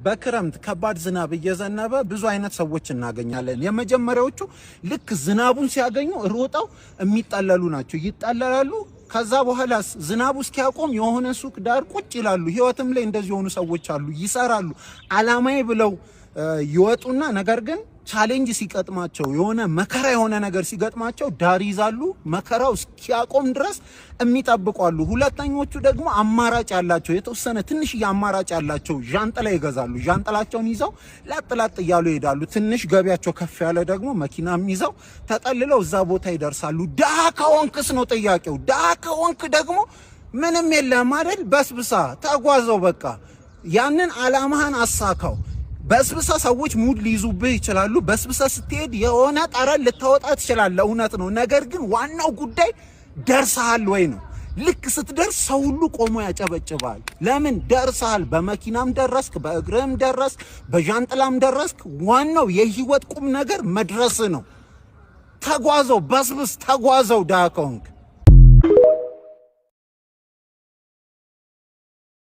በክረምት ከባድ ዝናብ እየዘነበ ብዙ አይነት ሰዎች እናገኛለን። የመጀመሪያዎቹ ልክ ዝናቡን ሲያገኙ ሮጠው የሚጠለሉ ናቸው። ይጠለላሉ። ከዛ በኋላ ዝናቡ እስኪያቆም የሆነ ሱቅ ዳር ቁጭ ይላሉ። ህይወትም ላይ እንደዚህ የሆኑ ሰዎች አሉ። ይሰራሉ አላማዬ ብለው ይወጡና ነገር ግን ቻሌንጅ ሲቀጥማቸው የሆነ መከራ የሆነ ነገር ሲገጥማቸው ዳር ይዛሉ። መከራው እስኪያቆም ድረስ የሚጠብቋሉ። ሁለተኞቹ ደግሞ አማራጭ ያላቸው የተወሰነ ትንሽ አማራጭ ያላቸው ዣንጥላ ይገዛሉ። ዣንጥላቸውን ይዘው ላጥላጥ እያሉ ይሄዳሉ። ትንሽ ገቢያቸው ከፍ ያለ ደግሞ መኪናም ይዘው ተጠልለው እዛ ቦታ ይደርሳሉ። ዳሃ ከሆንክስ ነው ጥያቄው። ዳሃ ከሆንክ ደግሞ ምንም የለም አይደል? በስብሳ ተጓዘው በቃ ያንን አላማህን አሳካው። በስብሳ ሰዎች ሙድ ሊይዙብህ ይችላሉ። በስብሳ ስትሄድ የሆነ ጠረን ልታወጣ ትችላለህ፣ እውነት ነው። ነገር ግን ዋናው ጉዳይ ደርሰሃል ወይ ነው። ልክ ስትደርስ ሰው ሁሉ ቆሞ ያጨበጭባል። ለምን ደርሰሃል? በመኪናም ደረስክ፣ በእግርም ደረስክ፣ በዣንጥላም ደረስክ። ዋናው የህይወት ቁም ነገር መድረስ ነው። ተጓዘው፣ በስብስ ተጓዘው ዳሃ ከሆንክ